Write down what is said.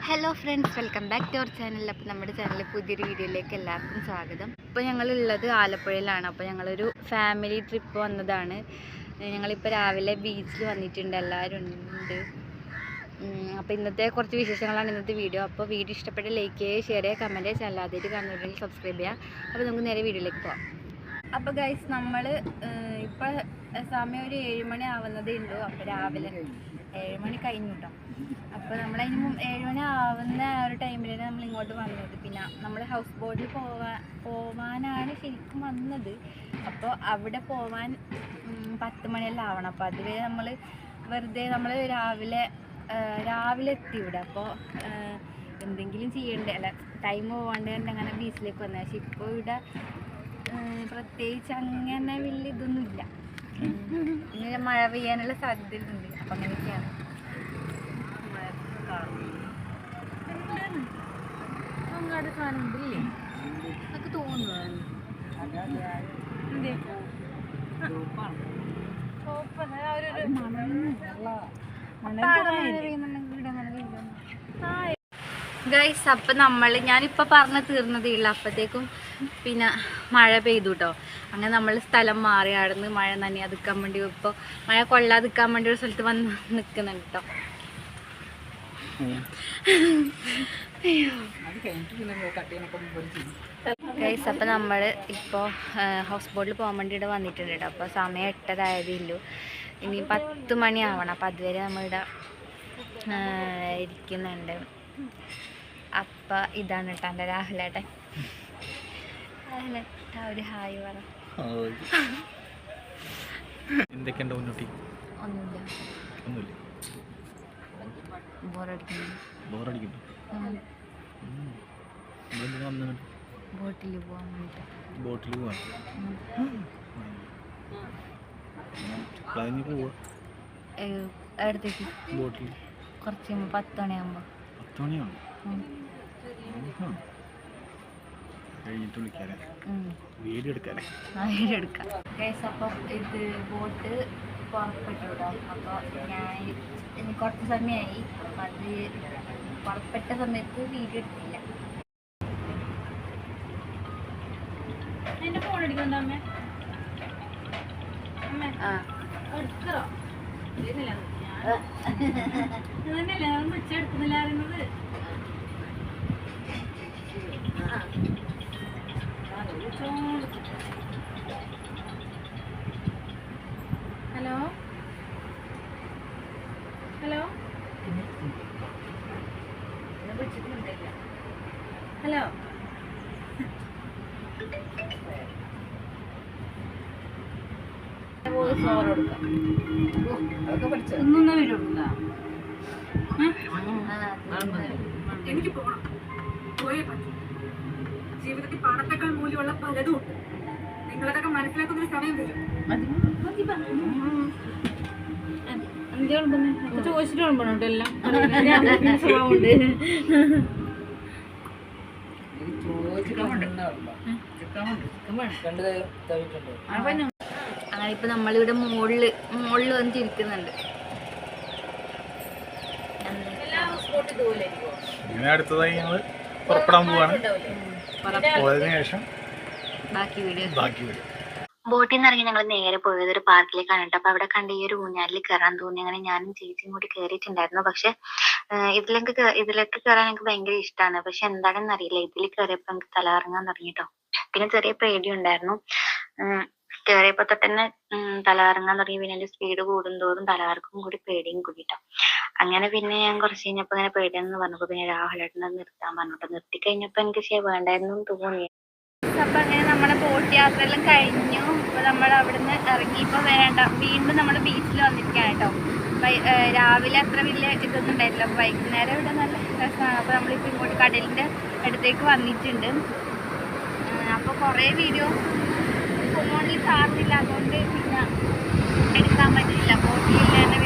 Hello friends, welcome back to our channel. അപ്പോൾ നമ്മുടെ ചാനലിൽ പുതിയൊരു വീഡിയോയിലേക്ക് എല്ലാവർക്കും സ്വാഗതം. ഇപ്പോൾ ഞങ്ങളുള്ളത് ആലപ്പുഴയിലാണ്. അപ്പോൾ ഞങ്ങളൊരു ഫാമിലി ട്രിപ്പ് വന്നതാണ്. ഞങ്ങളിപ്പോൾ രാവിലെ ബീച്ചിൽ വന്നിട്ടുണ്ട്, എല്ലാവരും ഉണ്ട്. അപ്പോൾ ഇന്നത്തെ കുറച്ച് വിശേഷങ്ങളാണ് ഇന്നത്തെ വീഡിയോ. അപ്പോൾ വീഡിയോ ഇഷ്ടപ്പെട്ട ലൈക്ക് ചെയ്യുക, ഷെയർ ചെയ്യുക, കമൻറ്റ് ചെയ്യുക, ചാനൽ ആദ്യമായിട്ട് കാണുന്നുണ്ടെങ്കിൽ സബ്സ്ക്രൈബ് ചെയ്യുക. അപ്പോൾ നമുക്ക് നേരെ വീഡിയോയിലേക്ക് പോകാം. അപ്പോൾ ഗൈസ്, നമ്മൾ ഇപ്പോൾ സമയം ഒരു 7 മണി ആവുന്നതേ ഉള്ളൂ. അപ്പോൾ രാവിലെ 7 മണി കഴിഞ്ഞു കേട്ടോ. അപ്പോൾ നമ്മളതിന് 7 മണി ആവുന്ന ആ ഒരു ടൈമിലാണ് നമ്മൾ ഇങ്ങോട്ട് വന്നത്. പിന്നെ നമ്മൾ ഹൗസ് ബോട്ടിൽ പോവാനാണ് ശരിക്കും വന്നത്. അപ്പോൾ അവിടെ പോവാൻ 10 മണിയെല്ലാം ആവണം. അപ്പോൾ അതുവരെ നമ്മൾ വെറുതെ നമ്മൾ രാവിലെ എത്തി ഇവിടെ. അപ്പോൾ എന്തെങ്കിലും ചെയ്യണ്ടേ, അല്ല ടൈം പോവാണ്ട് തന്നെ അങ്ങനെ ബീച്ചിലേക്ക് വന്നത്. പക്ഷെ ഇപ്പോൾ ഇവിടെ പ്രത്യേകിച്ച് അങ്ങനെ വലിയ ഇതൊന്നുമില്ല. ഇങ്ങനെ മഴ പെയ്യാനുള്ള സാധ്യതയുണ്ട്. അപ്പം അങ്ങനെയൊക്കെയാണ്. അങ്ങോട്ട് കാണുന്നില്ലേ നമുക്ക് തോന്നുന്നു. ഗൈസ്, അപ്പം ഞാനിപ്പോൾ പറഞ്ഞ് തീർന്നതേ ഉള്ളൂ. അപ്പോഴത്തേക്കും പിന്നെ മഴ പെയ്തു കേട്ടോ. അങ്ങനെ നമ്മൾ സ്ഥലം മാറി. അവിടെ നിന്ന് മഴ നനയാതിക്കാൻ വേണ്ടി, ഇപ്പോൾ മഴ കൊള്ളാതിക്കാൻ വേണ്ടി ഒരു സ്ഥലത്ത് വന്ന് നിൽക്കുന്നുണ്ട് കേട്ടോ. ഗൈസ്, അപ്പം നമ്മൾ ഇപ്പോൾ ഹൗസ് ബോട്ടിൽ പോകാൻ വേണ്ടിയിട്ട് വന്നിട്ടുണ്ട് കേട്ടോ. അപ്പോൾ സമയം 8 ആയതേ ഉള്ളൂ. ഇനി 10 മണി ആവണം. അപ്പം അതുവരെ നമ്മളിവിടെ ഇരിക്കുന്നുണ്ട്. അപ്പം ഇതാണ് കേട്ടോ എൻ്റെ രാഹുലേട്ടൻ. രാഹുലേട്ട ഒരു ഹായ് പറ. എന്തൊക്കെയുണ്ട് മുന്നോട്ടി? ഒന്നുമില്ല, ബോറടിക്കുന്നു. ബോട്ടിൽ പോകാൻ വേണ്ടിയിട്ട്. എവിടത്തേക്ക്? ബോട്ടിൽ കുറച്ച് 10 മണിയാകുമ്പോൾ. വീഡിയോ എടുക്കാം. അപ്പം ഇത് ബോട്ട് പുറപ്പെട്ടു കേട്ടോ. അപ്പോൾ ഞാൻ ഇനി കുറച്ച് സമയമായി. അപ്പം അത് പുറപ്പെട്ട സമയത്ത് വീഡിയോ എടുത്തില്ല. എൻ്റെ ഫോൺ എടുക്കണ്ട അമ്മ. എടുക്കറോ തന്നെയല്ലേ ഞാൻ വെച്ചെടുക്കുന്നില്ല അറിയുന്നത്. ഹലോ ഹലോ ഹലോ എനിക്ക് പോകണം, പോയേ പറ്റും. ജീവിതത്തിൽ പണത്തെക്കാൾ മൂല്യമുള്ള പലതും ഉണ്ട്. നിങ്ങളതൊക്കെ മനസ്സിലാക്കുന്ന സമയം വരും. ചോദിച്ചിട്ട് എല്ലാം അങ്ങനെ. ഇപ്പൊ നമ്മളിവിടെ മുകളിൽ വന്നിരിക്കുന്നുണ്ട്. അടുത്തതായി ഞങ്ങൾ പുറപ്പെടാൻ പോവാണ്. പോയതിനു ശേഷം ബാക്കി വീഡിയോ. ബോട്ടിൽ നിന്ന് ഇറങ്ങി ഞങ്ങൾ നേരെ പോയത് ഒരു പാർക്കിലേക്കാണ് കേട്ടോ. അപ്പൊ അവിടെ കണ്ട ഈ ഒരു ഊഞ്ഞാലിൽ കയറാൻ തോന്നി. അങ്ങനെ ഞാനും ചേച്ചിയും കൂടി കയറിയിട്ടുണ്ടായിരുന്നു. പക്ഷെ ഇതിലേക്ക് കയറാൻ എനിക്ക് ഭയങ്കര ഇഷ്ടമാണ്. പക്ഷെ എന്താണെന്ന് അറിയില്ല, ഇതിൽ കയറിയപ്പോ എനിക്ക് തല കറങ്ങാൻ തുടങ്ങി കേട്ടോ. പിന്നെ ചെറിയ പേടി ഉണ്ടായിരുന്നു. കയറിയപ്പോ തൊട്ട് തന്നെ തല കറങ്ങാൻ തുടങ്ങി. പിന്നെ എന്റെ സ്പീഡ് കൂടുന്തോറും തലകറക്കും കൂടി പേടിയും കൂടി കേട്ടോ. അങ്ങനെ പിന്നെ ഞാൻ കുറച്ച് കഴിഞ്ഞപ്പോ ഇങ്ങനെ പേടിയെന്ന് പറഞ്ഞപ്പോ പിന്നെ രാഹുലേട്ടനെ നിർത്താൻ പറഞ്ഞിട്ട് നിർത്തി കഴിഞ്ഞപ്പോ എനിക്ക് വേണ്ടായിരുന്നു തോന്നി. അപ്പൊ അങ്ങനെ നമ്മുടെ ബോട്ട് യാത്ര എല്ലാം കഴിഞ്ഞു. അപ്പൊ നമ്മൾ അവിടുന്ന് ഇറങ്ങി ഇപ്പൊ വീണ്ടും നമ്മൾ ബീച്ചിൽ വന്നിരിക്കുകയാണ് കേട്ടോ. രാവിലെ അത്ര വലിയ ഇതൊന്നും ഉണ്ടായിട്ടില്ല. അപ്പൊ വൈകുന്നേരം ഇവിടെ നല്ല രസമാണ്. അപ്പൊ നമ്മളിപ്പോ ഇങ്ങോട്ട് കടലിന്റെ അടുത്തേക്ക് വന്നിട്ടുണ്ട്. അപ്പൊ കുറെ വീഡിയോ ഫോണിൽ ചാർജ് ഇല്ലാത്തതുകൊണ്ട് പിന്നെ എടുക്കാൻ പറ്റില്ല. ബോട്ടിൽ തന്നെ